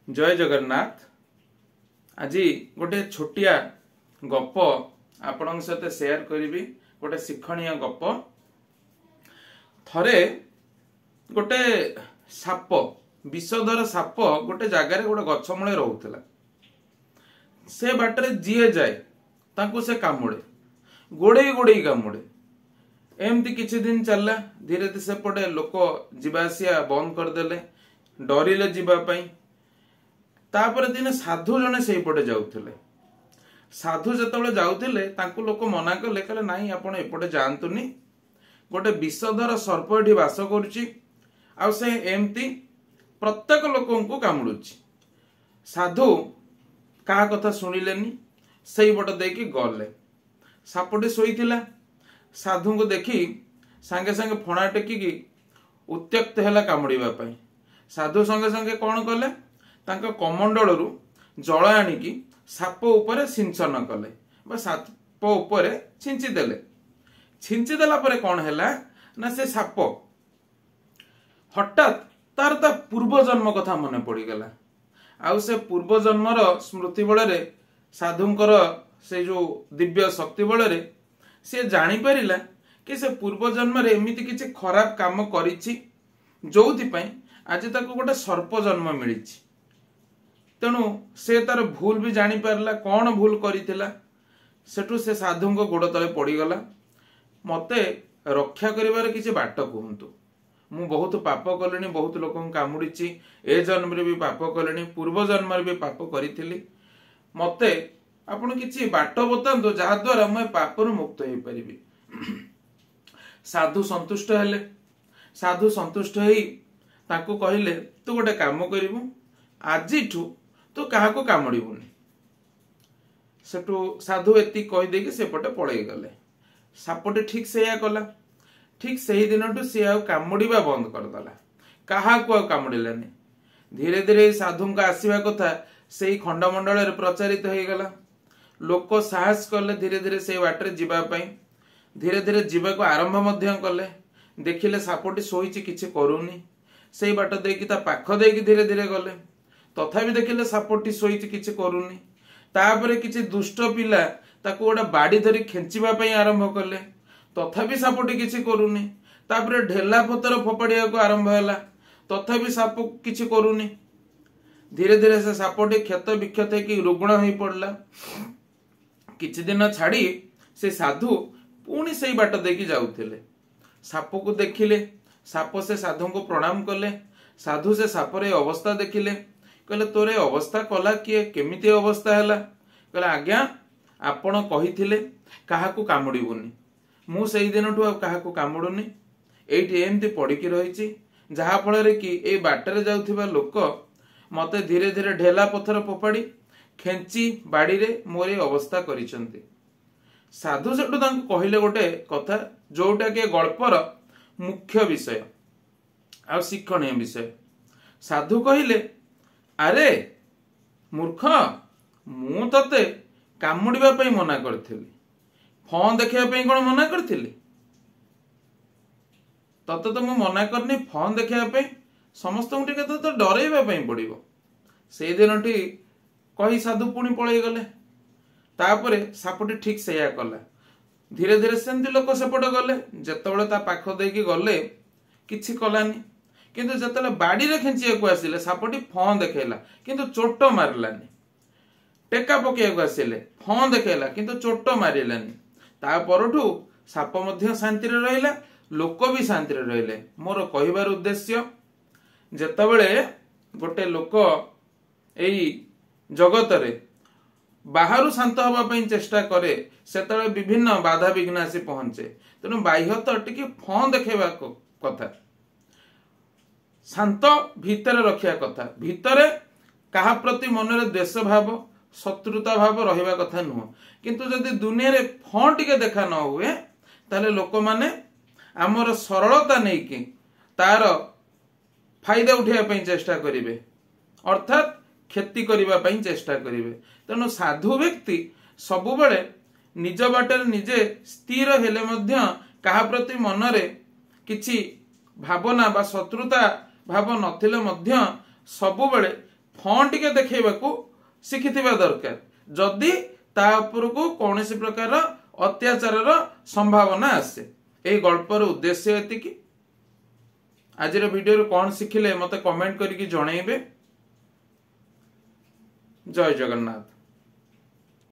जय जगन्नाथ। आज गोटे छोटिया गप आपण सहित शेयर करी। गोटे शिक्षणीय गप। थरे गोटे साप विषधर साप गोटे जगार गोटे गछ मूले रोला। से बाटर जीए जाए तांको से कामुड़े गोड़े गोड़े कामुड़े। एमती किछि दिन चलला। धीरे धीरे सेपटे लोक जीवासिया बंद करदेले, डरिले जीवाई। तापर दिने साधु जने से पटे जाउथिले। साधु जतबे जाउथिले तांको लोक मना कले, कहले नाही आपण एपटे जांतुनी, गोटे विषधर सर्प एठी वास करूची, आ से एमती प्रत्येक लोकंकु कामुडुची। साधु कहा कथा सुनिलेनी, सेई पट देकी गले। सापटी सोईथिला। साधु को देखी सांगे सांगे फणा टेकिकी उत्यक्त हैला कामुड़ीबा पई। साधु संगे संगे कौन कले, तांका कमंडलरू जल आनिकी साप उपरे सिंचन कले, बा साप उपरे छिंची देले। छिंची देला परे कौन हैला ना, से साप हठात तार ता पूर्व जन्म कथा मने पड़ी गला। आउ से पूर्व जन्मर स्मृति बଳରେ साधुंकर से जो दिव्य शक्ति बଳରେ से जानी परिला कि से पूर्व जन्म रे एमिति किछि खराब काम करिछि, जोथि पई आज ताको गोटे सर्प जन्म मिलिछि। तेणु से तार भूल भी जानी पारला, कौन भूल करिथिला। सेठु से साधु को गोड़ तले पड़ीगला। मते रक्षा करिवार किछि बाट कहंतु। मु बहुत पाप कलिनी, बहुत लोक कामुड़ीची, ए जन्म रे भी पाप कलिनी, पूर्व जन्म रे भी पाप करिथिली। मते आपण किछि बाट बतांतु जहा द्वारा मैं पापरु मुक्त होई परिबी। साधु संतुष्ट हेले। साधु संतुष्ट हेई ताको कहिले, तू गोटे काम करिवु, आजिठू तू काहाको कामुड़ीबुनी। सेठू साधु एति कहि देकी सेपटे पळेई गले। सापटे ठीक सेया कला। ठीक सही दिनटू से आ कामुड़ीबा बंद करदेला, काहाको आ कामुड़िलानी। धीरे धीरे साधु का आसीबा कथा सेई खंडमंडल रे प्रचारित हो गला। लोक साहस कले धीरे धीरे से बाटरे जीवा पई। धीरे धीरे जीवा को आरंभ मध्य कले। देखिले सापटी सोईची किछि करूनी। सेई बाट देकी ता पाख देकी धीरे धीरे गले। तथापि देखिले सापटी सोईची किछि करूनी। तापरे किछि दुष्ट पिला ताको गोटे बाड़ी धरी खेंचिबा पई आरंभ कले। तथापि सापटी किछि करूनी। तापरे ढेला पतर फोपाड़िया को आरंभ हैला। तथापि साप किछि करूनी। धीरे धीरे से सापटी क्षत विक्षत की रुग्ण हो पड़ला। किछि दिन छाड़ी से साधु पुणी से बाट देकी जाउथिले। साप को देखिले। साप से साधु को प्रणाम कले। साधु से सापर अवस्था देखिले। कहले तोरे अवस्था कला किए, केमिति अवस्था हैला? कहले आज्ञा आपण कहिथिले काहाकू कामुड़ीबुनी। मु सेई दिनठू काहाकू कामुड़ुनी। एइठी एमती पड़िकी रहिछि, जहा फଳରେ कि ए बाटरे जाउथिबा लोक मते धीरे धीरे ढेला पत्थर फोपाड़ी खेंची बाड़ी रे मोरे अवस्था करिसंती। साधु सेठू तांको कहिले गोटे कथा, जोटा के गल्पर मुख्य विषय आ शिक्षणीय विषय। साधु कहिले, अरे मूर्ख, मु तते कामुड़ीबा पई मना करथिली, फं देखिया पई कोन मना करथिली? तते तो मु मना करनी, फं देखिया पई समस्त टिके तो डराइबा पई पड़िबो। से दिनटी कही साधु पुणी पळेई गले। तापरे सापटी ठीक सेया कला। धीरे धीरे सेंती लोक सेपट गले। जेतबेले ता पाख देकी गले किछि कलानी, किंतु जेतबेले बाड़ी रे खेंचिया को आसिले सापटी फं देखेला, किंतु चोट मारलानी। टेका पकेया को आसिले फं देखेला, किंतु चोट मारिलानी। ता परठू साप मध्य शांति रे रहिला, लोक भी शांति रे रहिले। मोर कहिबार उद्देश्य, जेतबेले गोटे लोक एई जगत रे बाहरु शांत हवा पई चेष्टा करे, सेतबेले विभिन्न बाधा विघ्न आसी पहुंचे। तेणु बाह्यत टिके फं देखेबा कथा, शांत भीतर रखिया कथा। भीतरे काहा प्रति मनरे द्वेष भाव, शत्रुता भाव रहिबा कथा नुह। किंतु जदि दुनिया रे फं टिके देखा न हुए, ताले लोक माने आमर सरलता नहीं कि तार फायदा उठाइबा पई चेष्टा करिवे, अर्थात क्षति करिबा पई चेष्टा करिवे। तेणु साधु व्यक्ति सबु बेले निज बाटर निजे स्थिर हेले मध्य काहा प्रति मनरे किछि भावना बा शत्रुता भाव नथिले मध्य सबु बेले फं टिके देखैबाकू शिखिथिबा दरकार जदि ता उपरकू कौनसी प्रकार अत्याचार संभावना आसे। एही गल्पर उद्देश्य एतिकी। आजिर वीडियो कौन शिखिले मते कमेंट करके जणाइबे। जय जगन्नाथ।